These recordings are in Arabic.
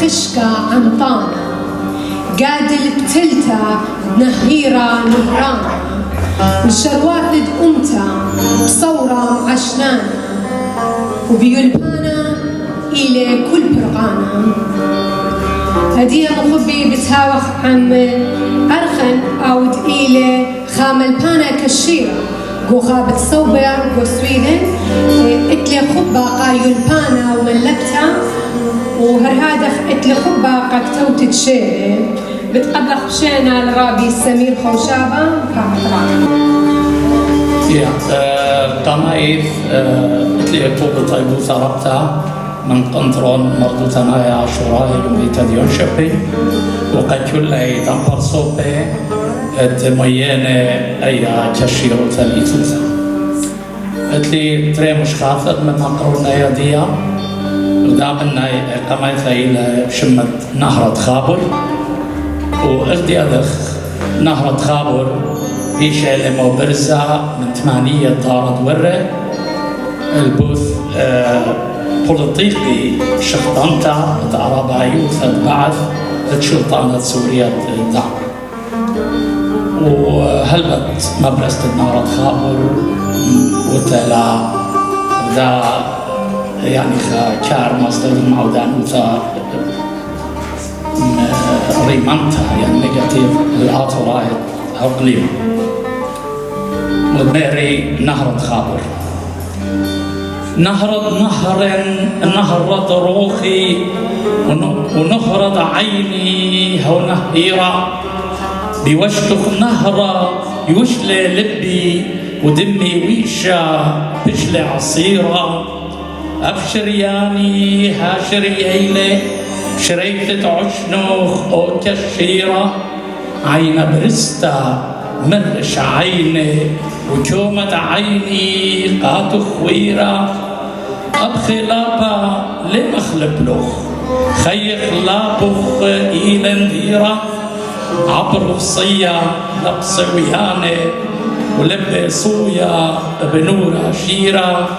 خشكة عنطانة قادل بتلتا نهيرة نهرانة والشروات لد أمتا بصورة معشنانة وبيلبانا إلى كل برغانة هدية مخبي بتهاوخ عم أرخن أو دقيلة خاملبانا كشيرة جو غابت صوبة جو سويدن اتلي خبا قايلبانا وملبتا وهرهادخ اتلي خبا قاكتو تتشيرة بتقبلخ بشينا لرابي سمير خوشابة فهمت قمايف اتلي طوب طيبو ثربتا من قنطرون مردوتنا يا عشوراء يومي تديون شبي وقد كل اي تنبر صوبي تميانة اي كشيرو تليتوثا اتلي تري مش خافت من مقرونا يديا ودامنا قمايثا الى شمت نهرة خابر واغدي ادخ نهرة خابر هيش لمو برزة من 8 دارة ورة البوث بوليطيقي شخطانتا تعربها يوثد بعث شلطانة سوريا الدعم وهلبت مبرزة نهرة خابر وتلا ذا يعني كار مصدر المعودان وذا ريمانتا يعني نيجاتيف الآطورايت أو قليل وماري نهرة خابر نهرة روخي ونهرة عيني هو نهيرة بوشتخ نهرة يوشلي لبي ودمي ويشا بشلي عصيرة أبشر ياني هاشر يهيلي شريتة عشنوخ أو كشيرة عين برستا مرش عيني وكومة عيني قاتو خويرة أبخي لابا لمخلب لوخ خيخ لابوخ إيلن ديرة عبر صيا لبس وياني ولبي صويا بنورة شيرة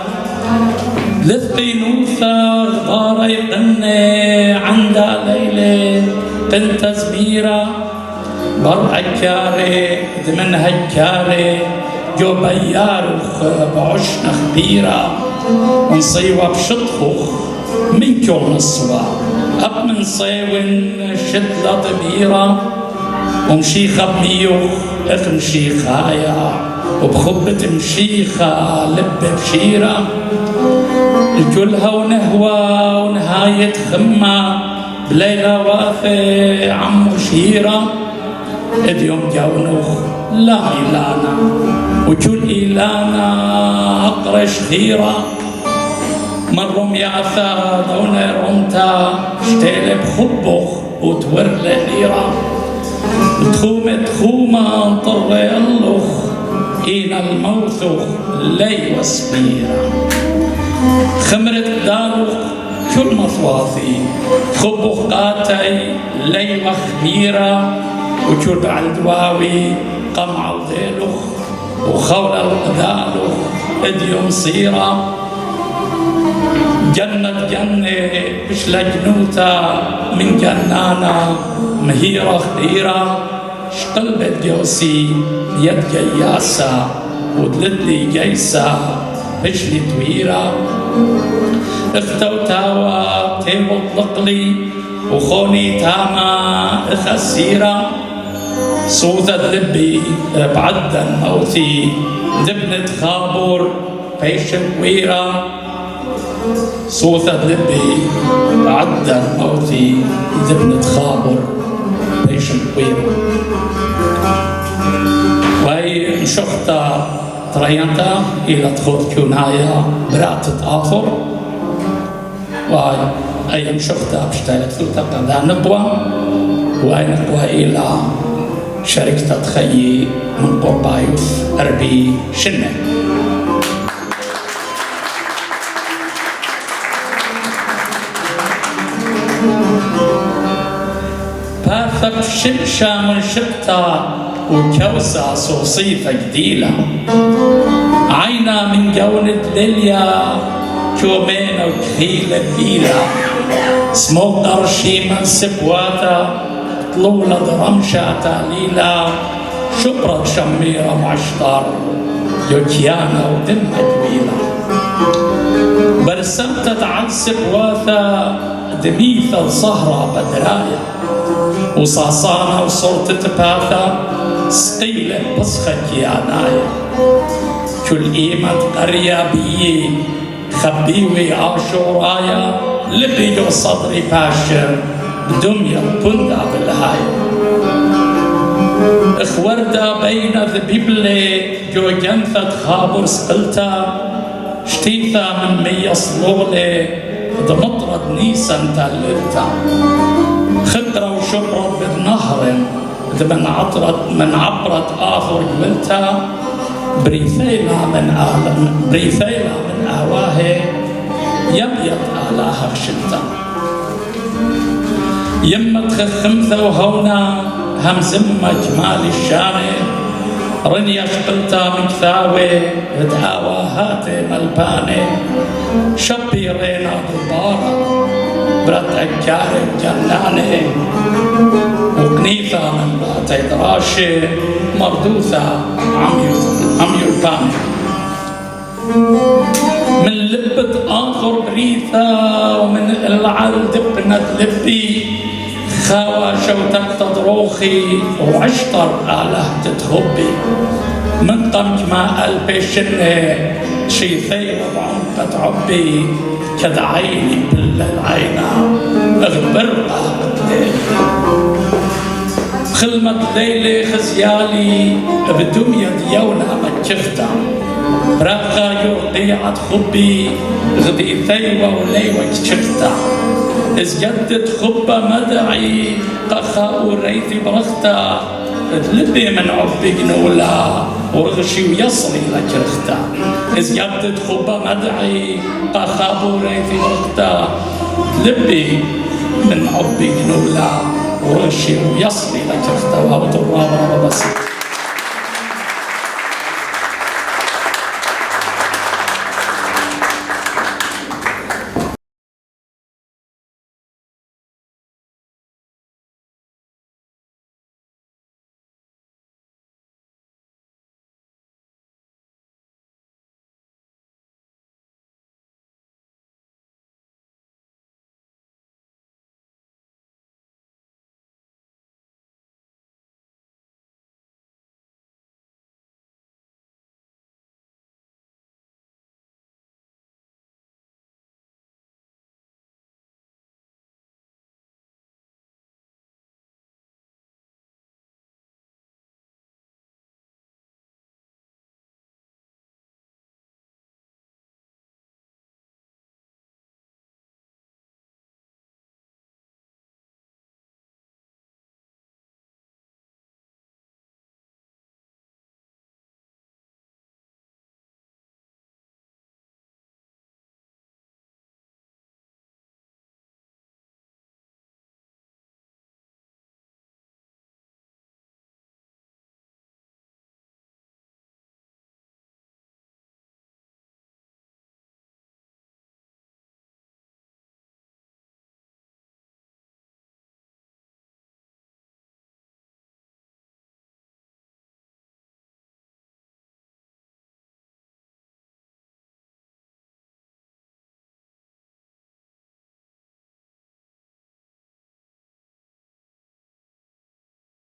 لثقي نوثة غارة يقني عندها ليلة بنت زبيرة بر هكاري دمن هكاري جو بياروخ بعشنا خبيرة ونصيوة بشطخوخ من كون الصوا أب من صيون شدلة طبيرة ومشيخة بميوخ اخ مشيخايا وبخبة مشيخة لب بشيرة الكلها ونهوى ونهاية خمة بليلة وافي عمو شيرة إذ يوم جاونوخ لا إلانا وكل إلانا أقرش خيرة مرهم يعثا دون رمتا اشتيل بخبخ وتور لنيرة تخومة انطر اللخ إينا الموثوخ لي وسبيرة خمرة دالوخ كل مصواثي خبخ قاتي لي وخميرة وكل عندواوي قمع وذيلوخ وخول القدالوخ اديوم صيرة جنة جنة مش لجنوتا من جنانا مهيرة خديرة شقلبت جوسي يد جياسة ودلتلي جيسة بشلي تويرة اختوتاوا تيبو طلقلي وخوني تاما خسيرة صوتة لبي بعدا موتي دبنة خابور بيش كويرة صوتة لبي بعدا موتي دبنة خابور بيش كويرة وهي مشخطة ترينتا إلى تخوض كونايا براتة آخر وأي مشخطة بشتالت ثلثة قدان نقوى وأي نقوى إلى شركة تخيي من قربايوث أربي شنة باثب شبشة من شبتا وكوسة صوصيفة جديلة عينا من جولة ليليا كومينا وكخيلة بيلا سموك أرشي من سبواتا طلولة درمشاتا ليلا شبرة شميرة معشطر يوكيانا ودمة كبيلة برسمت عن سبواتا دميثة الصهرة بدراية وصاصانة وصورت تباثا سقيلة بصخة كيانايا كل إيمة قرية بيي خبيوي عاشورايا لبي جو صدري باشر بدمية بندا بالهاية اخوردا بين ذبيبلي جو جنثة خابر سقلتا شتيثا من مية صلولي دمطرد نيسان تاللتا خضرة وشبرة بالنهر من عبرت آخر جولتا بريثيلا من آواه يبيض آلاها خشلتا يمة خمثة وهونا همزمة جمال الشامي رنيا شقلتا من كثاوي ادعاوا هاتي ملباني شبي رينا بالبارة برات عكاري جناني وقنيثة من باتي دراشي مردوثة عميو الباني من لبة آخر بريثة ومن العل دبنة لبي خاوى شوتك تضروخي وعشطر آله تتهبي من طمج ما البيشنة شيثي وبعمقة عبي كد عيني بالعينا اغبرها خلمت ليلي خزيالي بدمية ديونا متشفتا رقا يرقيعت خبي غدي ثيوة وليوة شفتا ازجدت خبة مدعي قخا وريثي برختا تلبي من عبي جنولا ورغشي ويصلي لكرختا ازجدت خبة مدعي قخا وريثي برختا تلبي من عبي جنولا ورغشي ويصلي لكرختا وابط الرابع بس